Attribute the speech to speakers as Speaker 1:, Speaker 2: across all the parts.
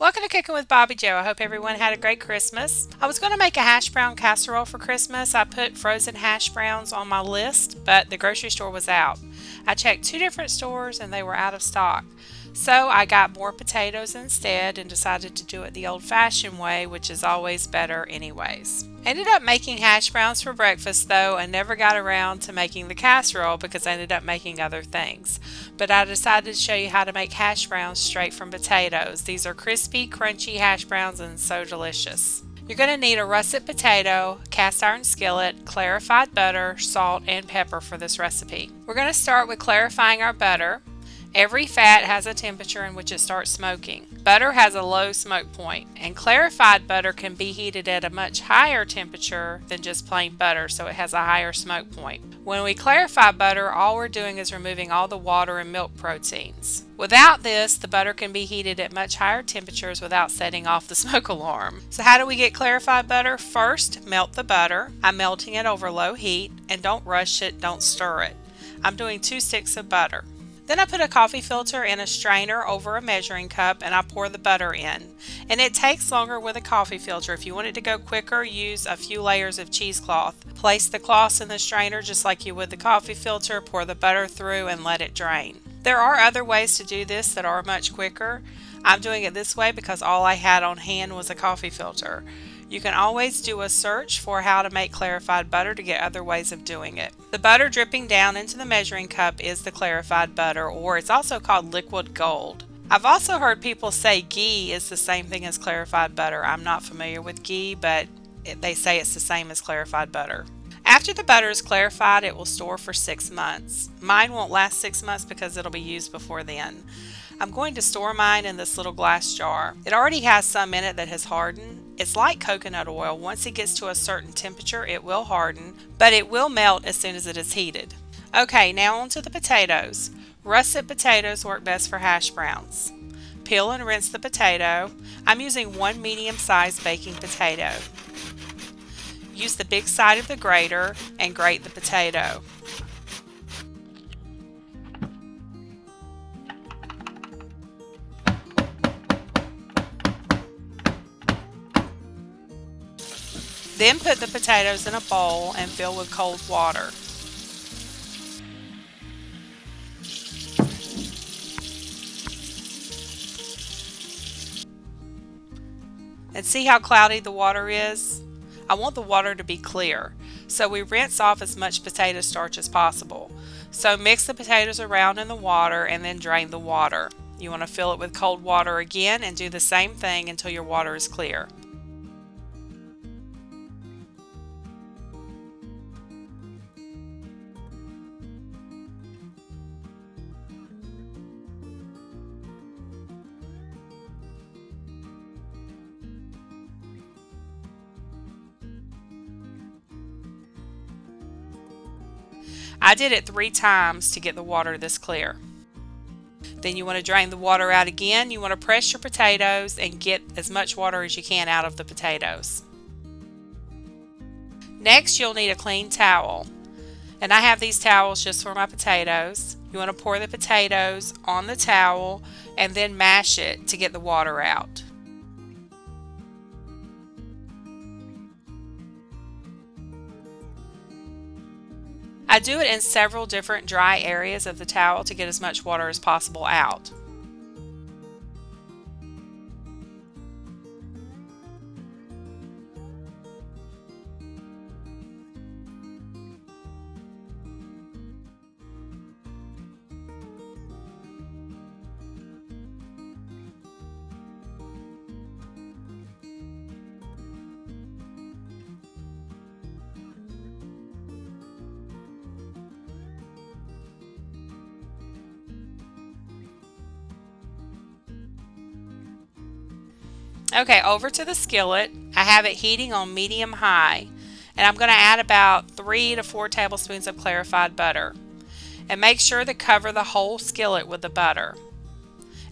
Speaker 1: Welcome to Cooking with Bobbi Jo. I hope everyone had a great Christmas. I was going to make a hash brown casserole for Christmas. I put frozen hash browns on my list, but the grocery store was out. I checked 2 different stores and they were out of stock. So I got more potatoes instead and decided to do it the old-fashioned way, which is always better anyways. Ended up making hash browns for breakfast though and never got around to making the casserole because I ended up making other things. But I decided to show you how to make hash browns straight from potatoes. These are crispy, crunchy hash browns and so delicious. You're going to need a russet potato, cast iron skillet, clarified butter, salt, and pepper for this recipe. We're going to start with clarifying our butter. Every fat has a temperature in which it starts smoking. Butter has a low smoke point, and clarified butter can be heated at a much higher temperature than just plain butter, so it has a higher smoke point. When we clarify butter, all we're doing is removing all the water and milk proteins. Without this, the butter can be heated at much higher temperatures without setting off the smoke alarm. So how do we get clarified butter? First, melt the butter. I'm melting it over low heat, and don't rush it, don't stir it. I'm doing 2 sticks of butter. Then I put a coffee filter in a strainer over a measuring cup and I pour the butter in. And it takes longer with a coffee filter. If you want it to go quicker, use a few layers of cheesecloth. Place the cloths in the strainer just like you would the coffee filter, pour the butter through and let it drain. There are other ways to do this that are much quicker. I'm doing it this way because all I had on hand was a coffee filter. You can always do a search for how to make clarified butter to get other ways of doing it. The butter dripping down into the measuring cup is the clarified butter, or it's also called liquid gold. I've also heard people say ghee is the same thing as clarified butter. I'm not familiar with ghee, but they say it's the same as clarified butter. After the butter is clarified, it will store for 6 months. Mine won't last 6 months because it'll be used before then. I'm going to store mine in this little glass jar. It already has some in it that has hardened. It's like coconut oil. Once it gets to a certain temperature, it will harden, but it will melt as soon as it is heated. Okay, now onto the potatoes. Russet potatoes work best for hash browns. Peel and rinse the potato. I'm using 1 medium-sized baking potato. Use the big side of the grater and grate the potato. Then put the potatoes in a bowl and fill with cold water. And see how cloudy the water is? I want the water to be clear, so we rinse off as much potato starch as possible. So mix the potatoes around in the water and then drain the water. You want to fill it with cold water again and do the same thing until your water is clear. I did it 3 times to get the water this clear. Then you want to drain the water out again. You want to press your potatoes and get as much water as you can out of the potatoes. Next, you'll need a clean towel. And I have these towels just for my potatoes. You want to pour the potatoes on the towel and then mash it to get the water out. I do it in several different dry areas of the towel to get as much water as possible out. Okay, over to the skillet. I have it heating on medium-high, and I'm going to add about 3 to 4 tablespoons of clarified butter. And make sure to cover the whole skillet with the butter.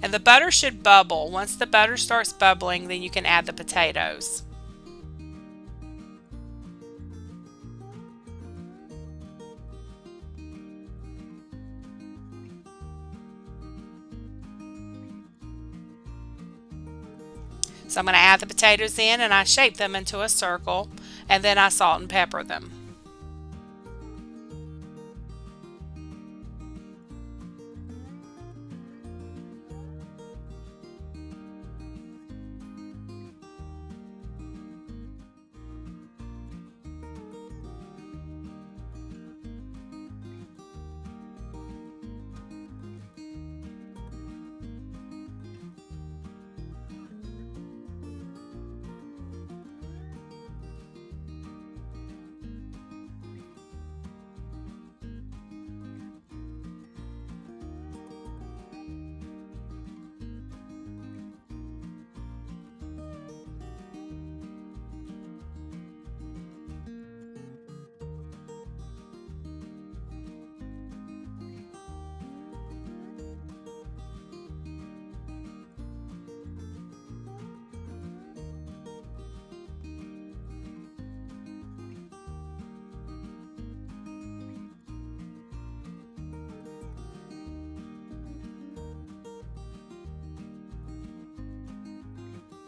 Speaker 1: And the butter should bubble. Once the butter starts bubbling, then you can add the potatoes. So I'm going to add the potatoes in, and I shape them into a circle, and then I salt and pepper them.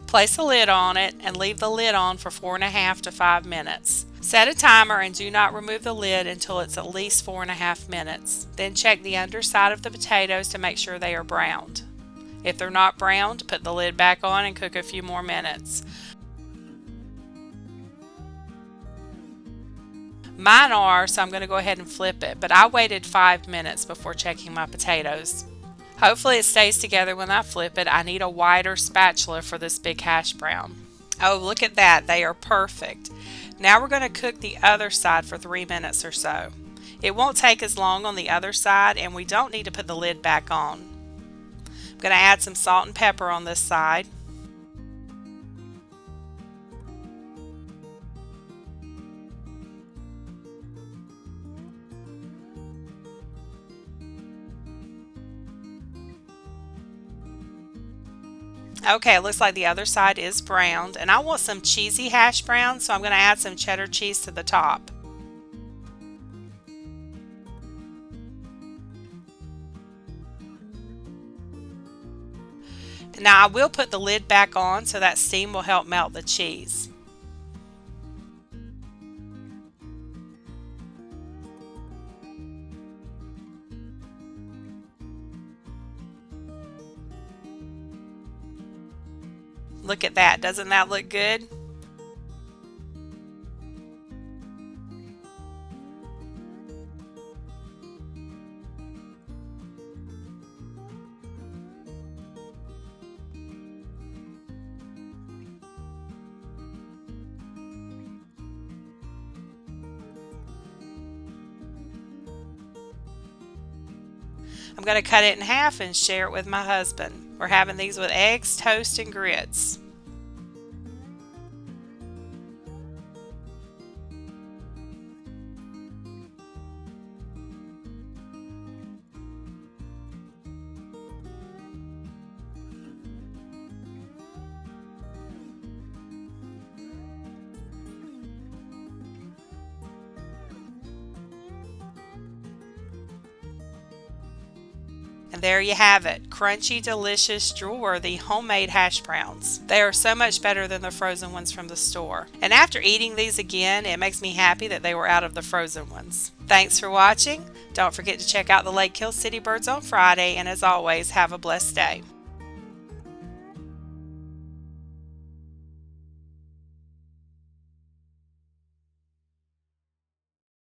Speaker 1: Place a lid on it and leave the lid on for 4.5 to 5 minutes. Set a timer and do not remove the lid until it's at least 4.5 minutes. Then check the underside of the potatoes to make sure they are browned. If they're not browned, put the lid back on and cook a few more minutes. Mine are, so I'm going to go ahead and flip it, but I waited 5 minutes before checking my potatoes. Hopefully it stays together when I flip it. I need a wider spatula for this big hash brown. Oh, look at that. They are perfect. Now we're going to cook the other side for 3 minutes or so. It won't take as long on the other side, and we don't need to put the lid back on. I'm going to add some salt and pepper on this side. Okay, it looks like the other side is browned, and I want some cheesy hash brown, so I'm going to add some cheddar cheese to the top. Now I will put the lid back on so that steam will help melt the cheese. Look at that. Doesn't that look good? I'm going to cut it in half and share it with my husband. We're having these with eggs, toast, and grits. And there you have it, crunchy, delicious, drool-worthy homemade hash browns. They are so much better than the frozen ones from the store. And after eating these again, it makes me happy that they were out of the frozen ones. Thanks for watching. Don't forget to check out the Lake Hill City Birds on Friday, and as always, have a blessed day.